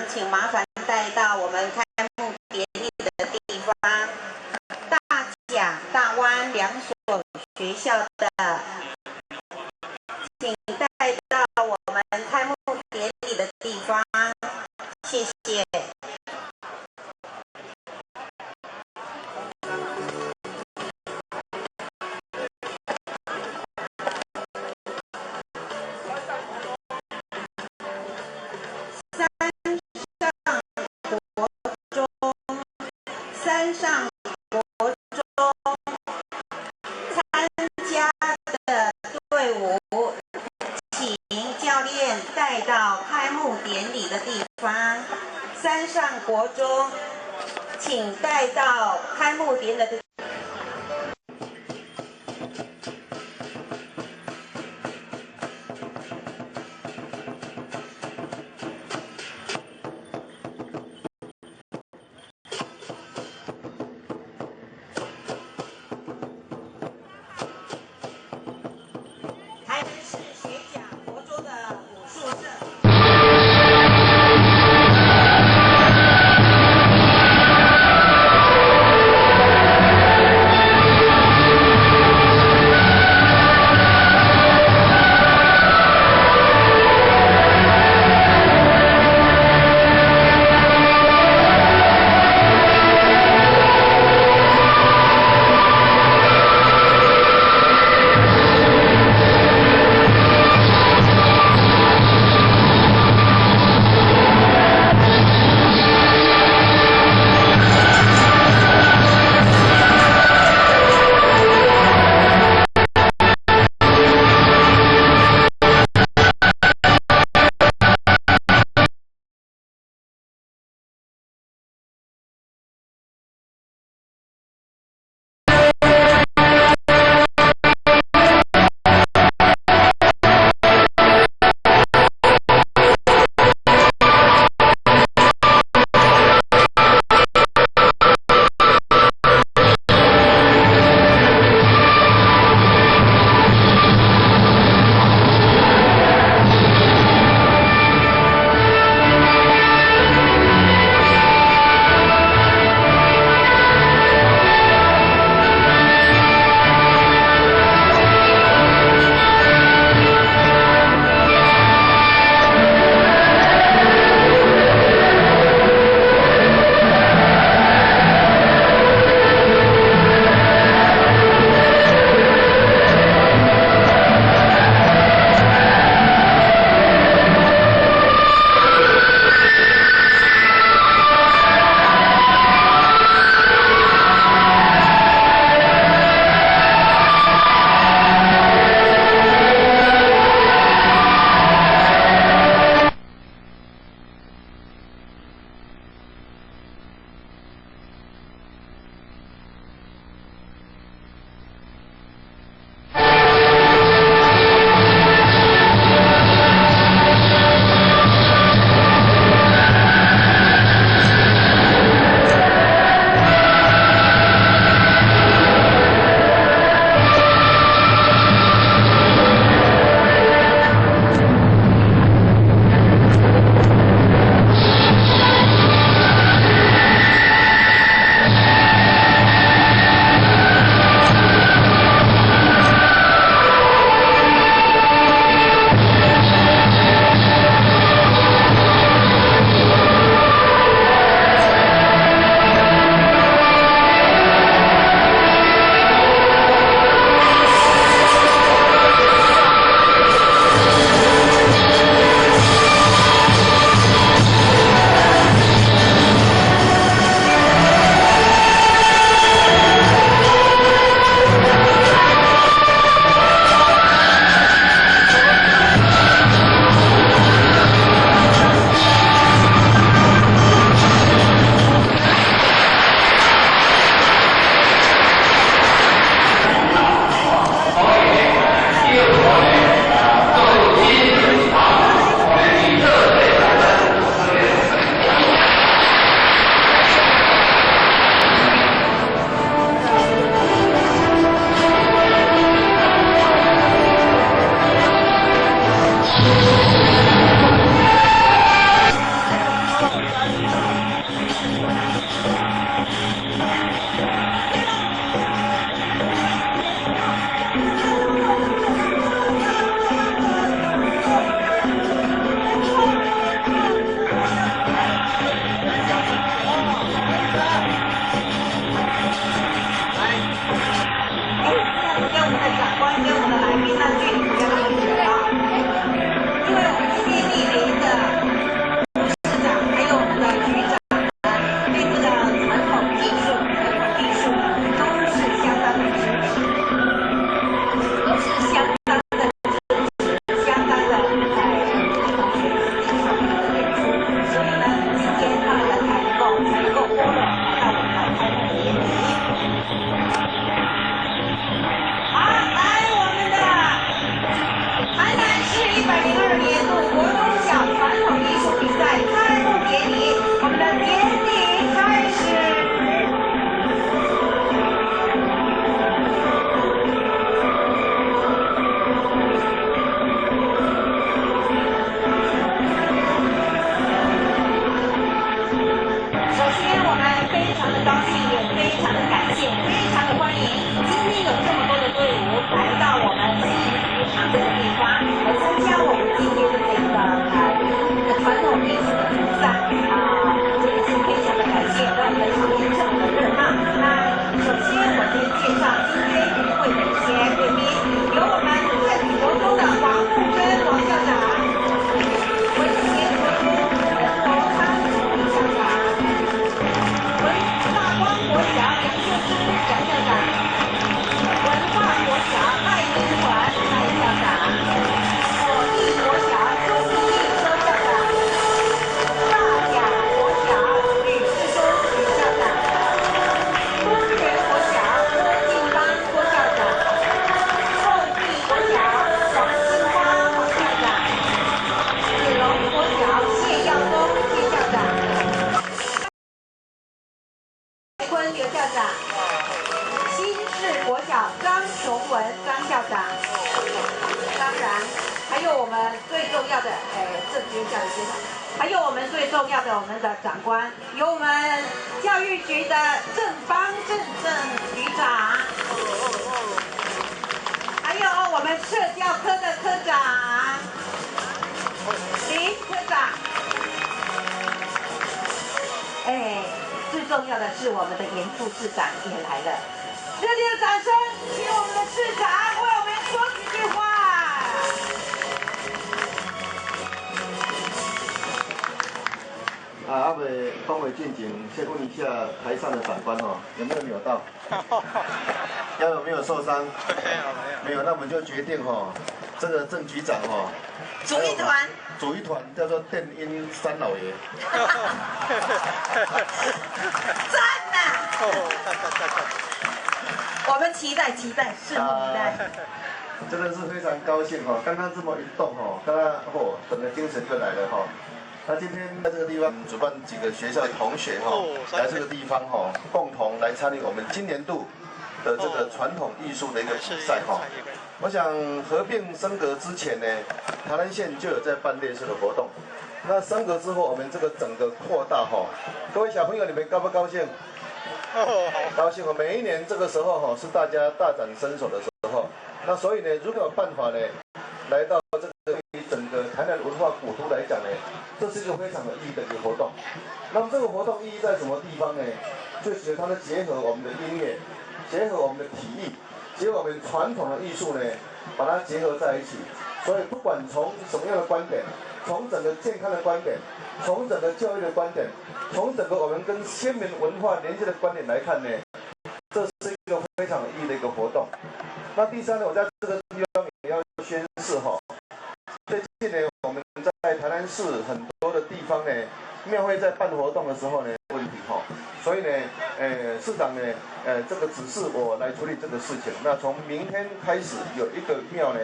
请麻烦带到我们开幕典礼的地方。大甲、大湾两所学校的，请带到我们开幕典礼的地方，谢谢。山上国中参加的队伍，请教练带到开幕典礼的地方。山上国中，请带到开幕典礼的。台南市学甲国中的武术社。学长，还有我们最重要的我们的长官，有我们教育局的郑方正局长，还有我们社教科的科长林科长。最重要的是我们的严副市长也来了，热烈的掌声，请我们的市长为我们说几句话。阿伟恭维进行，先问一下台上的长官有没有扭到？腰有没有受伤？没有，那我们就决定这个郑局长组一团叫做电音三老爷。赞呐！我们期待，拭目以待。真的是非常高兴刚刚这么一动刚刚整个精神就来了那今天在这个地方主办几个学校的同学来这个地方共同来参与我们今年度的这个传统艺术的一个比赛我想合并升格之前呢，台南县就有在办类似的活动。那升格之后，我们这个整个扩大各位小朋友你们高不高兴？高兴每一年这个时候是大家大展身手的时候。那所以呢，如果有办法呢，来到这个整个台南文化古都来讲呢，这是一个非常有意义的一个活动。那么这个活动意义在什么地方呢？就是它的结合我们的音乐，结合我们的体育，结合我们传统的艺术呢，把它结合在一起。所以不管从什么样的观点，从整个健康的观点，从整个教育的观点，从整个我们跟先民文化连接的观点来看呢，这是一个非常有意义的一个活动。那第三呢，我在这个地方也要宣示最近呢，我们在台南市很多的地方呢，庙会在办活动的时候呢，问题所以呢，市长呢，这个指示我来处理这个事情。那从明天开始有一个庙呢，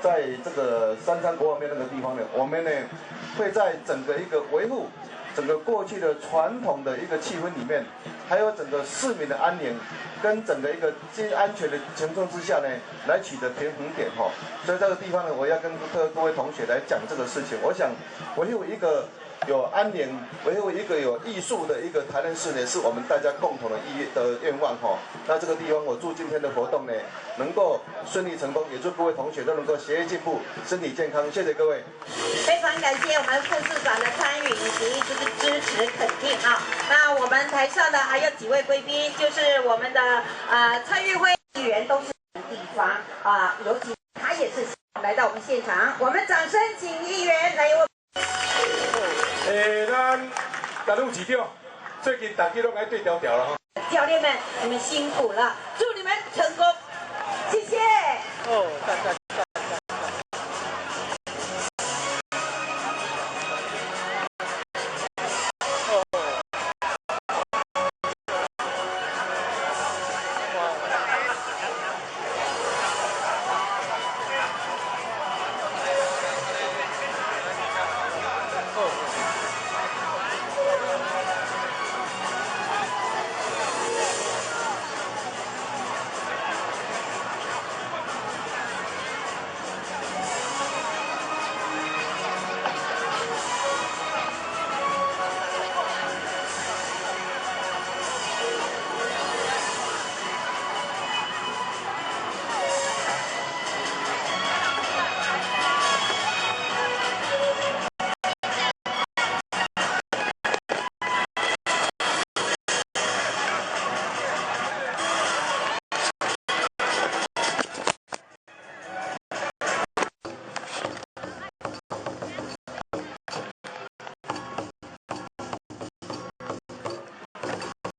在这个三山国王庙那个地方呢，我们呢会在整个一个维护整个过去的传统的一个气氛里面，还有整个市民的安宁跟整个一个安全的情况之下呢，来取得平衡点所以这个地方呢，我要跟各位同学来讲这个事情。我想维护一个有安宁，维护一个有艺术的一个台南市呢，是我们大家共同的愿望那这个地方，我祝今天的活动呢能够顺利成功，也祝各位同学都能够学业进步，身体健康。谢谢各位。非常感谢我们副市长的参与以及支持肯定那我们台上的还有几位贵宾，就是我们的蔡玉辉议员，都是地方尤其他也是来到我们现场，我们掌声请议员来为。咱有市长，最近大家都爱对调调了教练们，你们辛苦了，祝你们成功，谢谢。